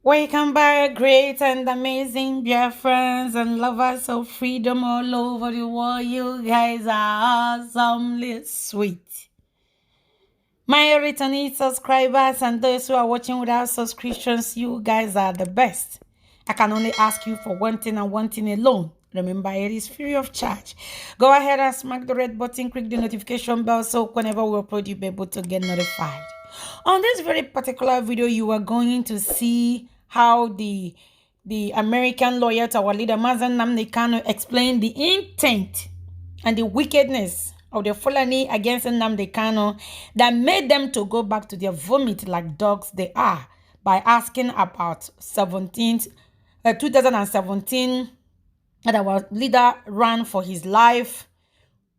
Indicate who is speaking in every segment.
Speaker 1: Welcome back, great and amazing Biafrans and lovers of freedom all over the world. You guys are awesomely sweet. My returning subscribers and those who are watching without subscriptions, you guys are the best. I can only ask you for one thing and one thing alone. Remember, it is free of charge. Go ahead and smack the red button, click the notification bell so whenever we upload, you'll be able to get notified. On this very particular video, you are going to see how the American lawyer to our leader, Nnamdi Kanu, explained the intent and the wickedness of the fulani against Nnamdi Kanu that made them to go back to their vomit like dogs they are by asking about 2017 that our leader ran for his life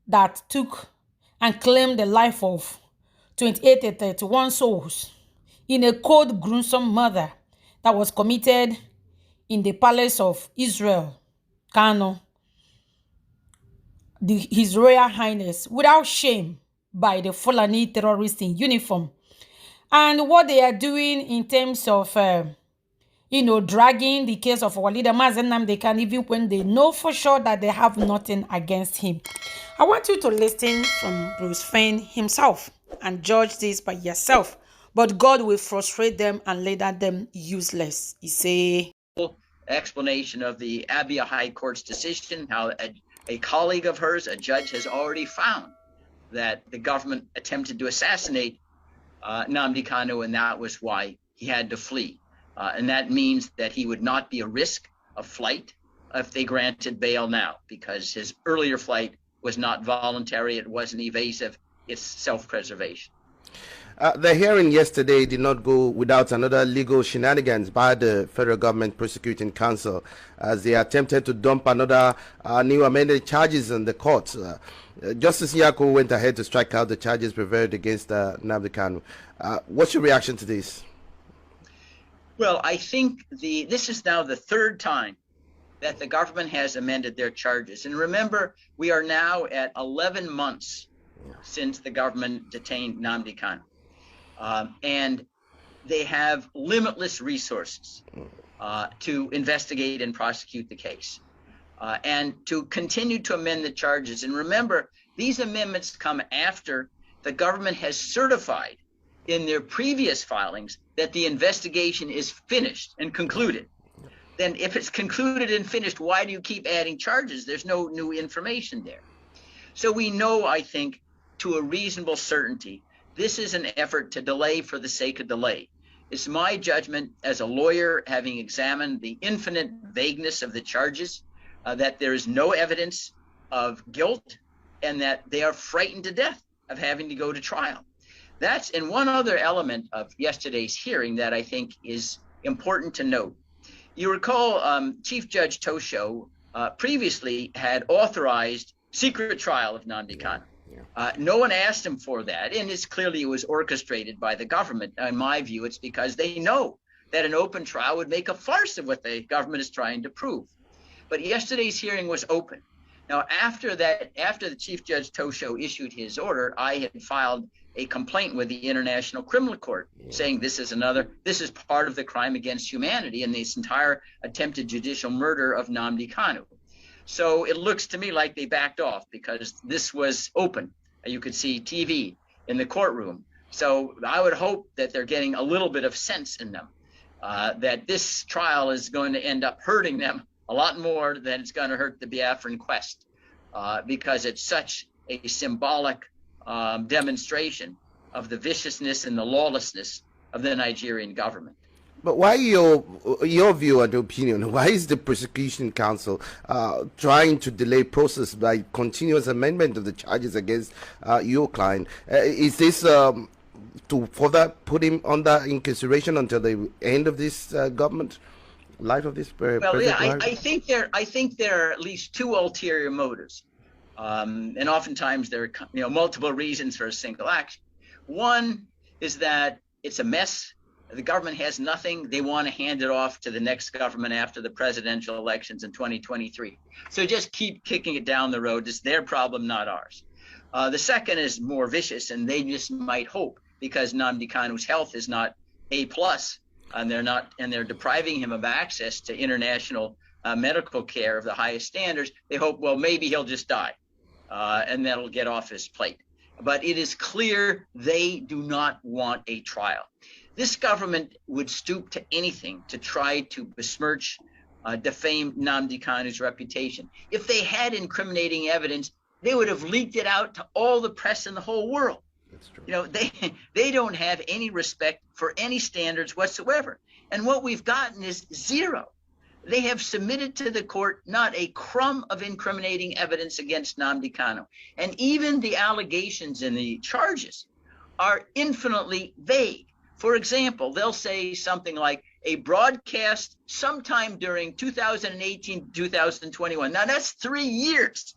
Speaker 1: that took and claimed the life of 28 to 31 souls in a cold, gruesome murder that was committed in the palace of Israel, Kanu, His Royal Highness, without shame by the Fulani terrorists in uniform. And what they are doing in terms of, dragging the case of our leader, Nnamdi Kanu, even when they know for sure that they have nothing against him. I want you to listen from Bruce Fein himself and judge this by yourself. But God will frustrate them and render them useless. Iseeeee.
Speaker 2: Explanation of the Abia High Court's decision, how a colleague of hers, a judge, has already found that the government attempted to assassinate Nnamdi Kanu, and that was why he had to flee. And that means that he would not be a risk of flight if they granted bail now, because his earlier flight was not voluntary, it wasn't evasive, it's self-preservation.
Speaker 3: The hearing yesterday did not go without another legal shenanigans by the federal government prosecuting counsel as they attempted to dump another new amended charges on the court. Justice Nyako went ahead to strike out the charges preferred against Nnamdi Kanu. What's your reaction to this?
Speaker 2: Well, I think this is now the third time that the government has amended their charges. And remember, we are now at 11 months since the government detained Nnamdi Kanu. And they have limitless resources to investigate and prosecute the case and to continue to amend the charges. And remember, these amendments come after the government has certified in their previous filings that the investigation is finished and concluded. Then if it's concluded and finished, why do you keep adding charges? There's no new information there. So we know, I think, to a reasonable certainty, this is an effort to delay for the sake of delay. It's my judgment as a lawyer, having examined the infinite vagueness of the charges, that there is no evidence of guilt and that they are frightened to death of having to go to trial. That's and one other element of yesterday's hearing that I think is important to note. You recall Chief Judge Tosho previously had authorized secret trial of Nnamdi Kanu. No one asked him for that, and it's clearly it was orchestrated by the government. In my view, it's because they know that an open trial would make a farce of what the government is trying to prove. But yesterday's hearing was open. Now, after the Chief Judge Tosho issued his order, I had filed a complaint with the International Criminal Court saying this is part of the crime against humanity and this entire attempted judicial murder of Nnamdi Kanu. So it looks to me like they backed off because this was open. You could see TV in the courtroom. So I would hope that they're getting a little bit of sense in them, that this trial is going to end up hurting them a lot more than it's going to hurt the Biafran quest, because it's such a symbolic demonstration of the viciousness and the lawlessness of the Nigerian government.
Speaker 3: But why your view and opinion? Why is the prosecution counsel trying to delay process by continuous amendment of the charges against your client? Is this to further put him under incarceration until the end of this government life of this
Speaker 2: well, yeah, I think there are at least two ulterior motives, and oftentimes there are multiple reasons for a single action. One is that it's a mess. The government has nothing. They want to hand it off to the next government after the presidential elections in 2023. So just keep kicking it down the road. It's their problem, not ours. The second is more vicious, and they just might hope, because Nnamdi Kanu's health is not A+, and they're depriving him of access to international medical care of the highest standards. They hope, well, maybe he'll just die, and that'll get off his plate. But it is clear they do not want a trial. This government would stoop to anything to try to besmirch, defame Nnamdi Kanu's reputation. If they had incriminating evidence, they would have leaked it out to all the press in the whole world.
Speaker 3: That's true.
Speaker 2: You know, they don't have any respect for any standards whatsoever. And what we've gotten is zero. They have submitted to the court not a crumb of incriminating evidence against Nnamdi Kanu. And even the allegations and the charges are infinitely vague. For example, they'll say something like a broadcast sometime during 2018, 2021. Now that's 3 years.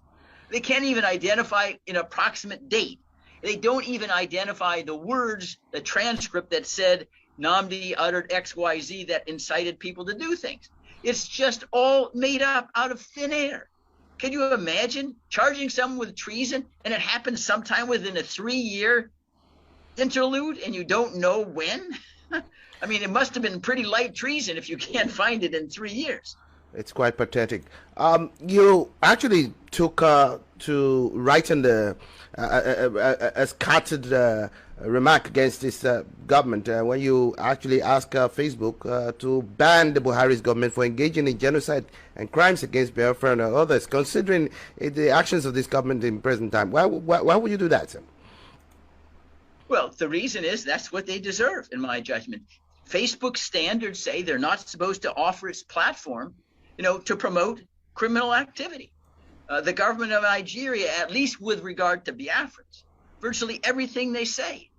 Speaker 2: They can't even identify an approximate date. They don't even identify the words, the transcript that said Nnamdi uttered XYZ that incited people to do things. It's just all made up out of thin air. Can you imagine charging someone with treason and it happens sometime within a 3-year interlude and you don't know when? I mean, it must have been pretty light treason if you can't find it in 3 years.
Speaker 3: It's quite pathetic. You actually took to write in a scattered remark against this government when you actually asked Facebook to ban the Buhari's government for engaging in genocide and crimes against Biafra and others, considering the actions of this government in present time. Why would you do that, sir?
Speaker 2: Well, the reason is that's what they deserve, in my judgment. Facebook standards say they're not supposed to offer its platform, to promote criminal activity. The government of Nigeria, at least with regard to Biafrans, virtually everything they say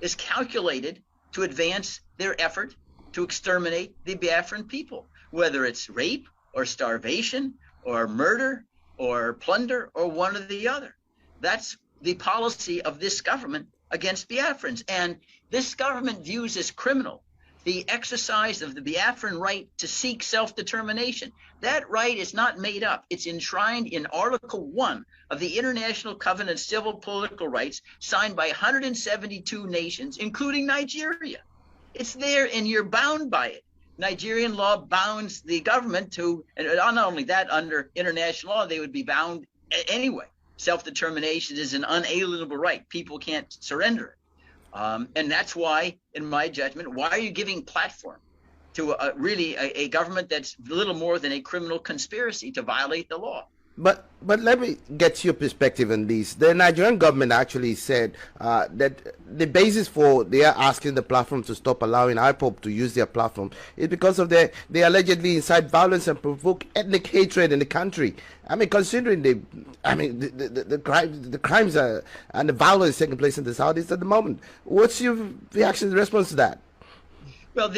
Speaker 2: is calculated to advance their effort to exterminate the Biafran people, whether it's rape or starvation or murder or plunder or one or the other. That's the policy of this government against Biafrans. And this government views as criminal the exercise of the Biafran right to seek self-determination. That right is not made up. It's enshrined in Article 1 of the International Covenant of Civil Political Rights, signed by 172 nations, including Nigeria. It's there and you're bound by it. Nigerian law bounds the government to, and not only that, under international law, they would be bound anyway. Self-determination is an unalienable right. People can't surrender it. And that's why, in my judgment, why are you giving platform to a government that's little more than a criminal conspiracy to violate the law?
Speaker 3: But let me get your perspective on this. The Nigerian government actually said that the basis for their asking the platform to stop allowing IPOB to use their platform is because of they allegedly incite violence and provoke ethnic hatred in the country. I mean, considering the crimes and the violence taking place in the Southeast at the moment, what's your reaction in response to that?
Speaker 2: Well,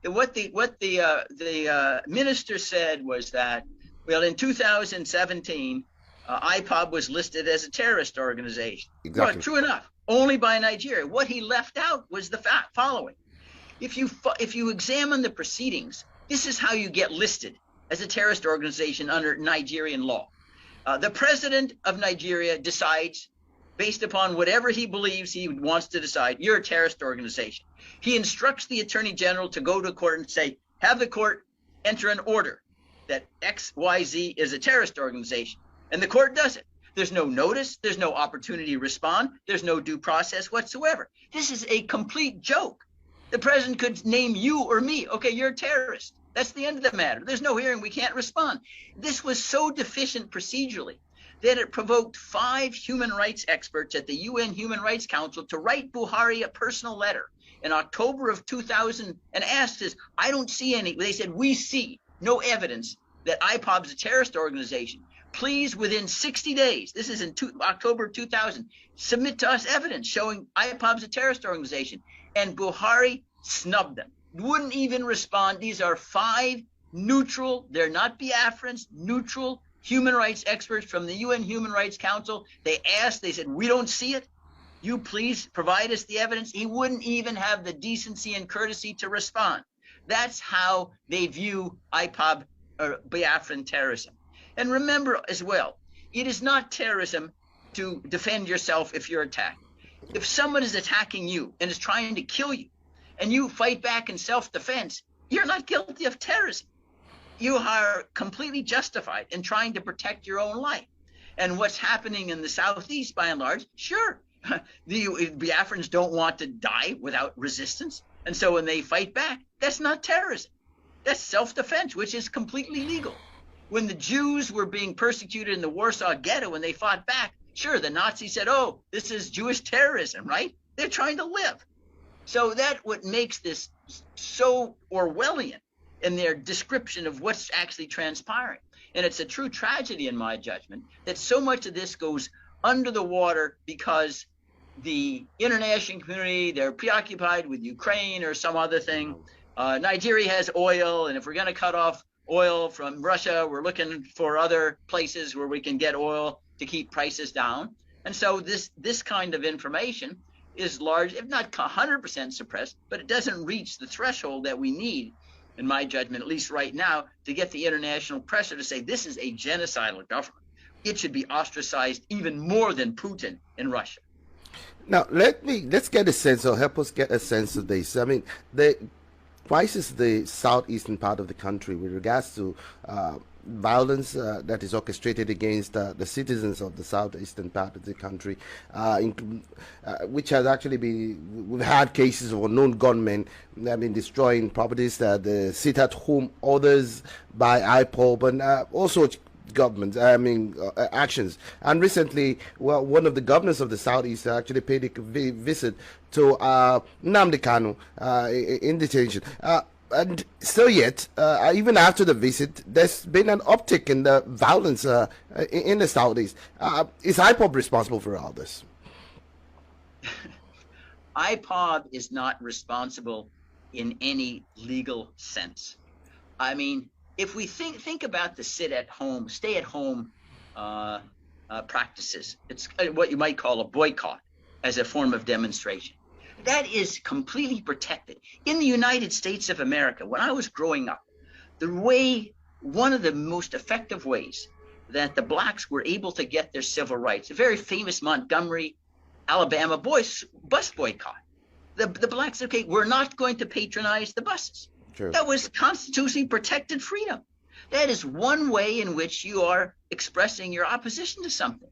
Speaker 2: what the minister said was that, well, in 2017, IPOB was listed as a terrorist organization.
Speaker 3: Exactly.
Speaker 2: Well, true enough, only by Nigeria. What he left out was the following. If you examine the proceedings, this is how you get listed as a terrorist organization under Nigerian law. The president of Nigeria decides, based upon whatever he believes he wants to decide, you're a terrorist organization. He instructs the attorney general to go to court and say, have the court enter an order that XYZ is a terrorist organization. And the court does it. There's no notice. There's no opportunity to respond. There's no due process whatsoever. This is a complete joke. The president could name you or me. Okay, you're a terrorist. That's the end of the matter. There's no hearing. We can't respond. This was so deficient procedurally that it provoked 5 human rights experts at the UN Human Rights Council to write Buhari a personal letter in October of 2000 and asked us, I don't see any. They said, we see no evidence that IPOB is a terrorist organization. Please, within 60 days, this is in October 2000, submit to us evidence showing IPOB is a terrorist organization. And Buhari snubbed them, wouldn't even respond. These are 5 neutral, they're not Biafrans, neutral human rights experts from the UN Human Rights Council. They asked, they said, we don't see it. You please provide us the evidence. He wouldn't even have the decency and courtesy to respond. That's how they view IPOB or Biafran terrorism. And remember as well, it is not terrorism to defend yourself if you're attacked. If someone is attacking you and is trying to kill you, and you fight back in self-defense, you're not guilty of terrorism. You are completely justified in trying to protect your own life. And what's happening in the Southeast, by and large, sure, the Biafrans don't want to die without resistance. And so when they fight back, that's not terrorism. That's self-defense, which is completely legal. When the Jews were being persecuted in the Warsaw Ghetto, when they fought back, sure, the Nazis said, oh, this is Jewish terrorism, right? They're trying to live. So that's what makes this so Orwellian in their description of what's actually transpiring. And it's a true tragedy, in my judgment, that so much of this goes under the water because the international community, they're preoccupied with Ukraine or some other thing. Nigeria has oil, and if we're going to cut off oil from Russia, we're looking for other places where we can get oil to keep prices down. And so this kind of information is large, if not 100% suppressed, but it doesn't reach the threshold that we need, in my judgment, at least right now, to get the international pressure to say this is a genocidal government. It should be ostracized even more than Putin in Russia.
Speaker 3: Now, let's get a sense, or help us get a sense of this. I mean, the crisis in the southeastern part of the country with regards to violence that is orchestrated against the citizens of the southeastern part of the country, which has actually been, we've had cases of unknown gunmen, I mean, destroying properties that sit at home, others by IPOB, and also government, actions. And recently, well, one of the governors of the southeast actually paid a visit to Nnamdi Kanu in detention. And still yet, even after the visit, there's been an uptick in the violence in the southeast. Is IPOB responsible for all this?
Speaker 2: IPOB is not responsible in any legal sense. I mean, if we think about the stay-at-home practices, it's what you might call a boycott as a form of demonstration. That is completely protected. In the United States of America, when I was growing up, one of the most effective ways that the blacks were able to get their civil rights, a very famous Montgomery, Alabama bus boycott. The blacks said, okay, we're not going to patronize the buses.
Speaker 3: True.
Speaker 2: That was constitutionally protected freedom. That is one way in which you are expressing your opposition to something.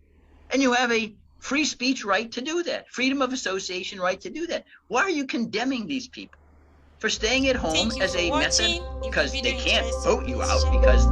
Speaker 2: And you have a free speech right to do that, freedom of association right to do that. Why are you condemning these people for staying at home as a method? Because they can't vote you out because